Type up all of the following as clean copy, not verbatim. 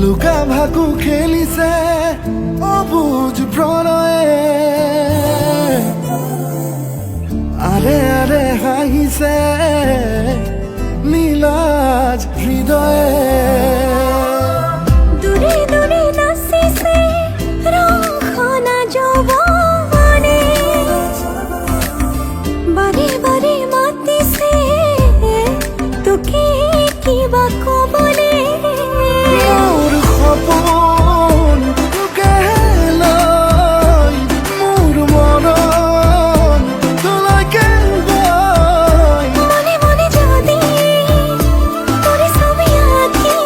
Luka ভাকু খেলিছে অবুজ প্ৰণয়ে আৰে আৰে হাঁহিছে নীলাজ হৃদয়ে দূরে দূরে নাচিছে ৰংখনা যৌৱনে বাৰে বাৰে মাতিছে তোকে কিবা কবলে মোৰ সপোন তোকে লৈ মোৰ মৰম তোলৈকে গৈ মনে মনে যদি তোরে ছবি আঁকি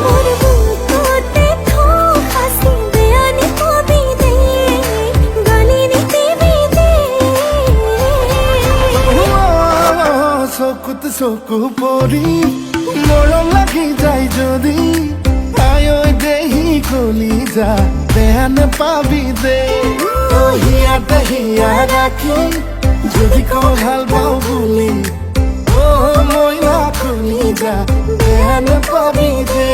মোর বুকুতে হাসি বেয়ানি কবিতে গালি নিতে বিদে চকুত চকু পৰি মৰম লাগি যায় যদি আয়ৈ দেহি কলিজা বেয়া নেপাবি দে হিয়াতে হিয়া ৰাখি যদি কওঁ ভাল পাওঁ বুলি মইনা কলিজা বেয়া নেপাবি দে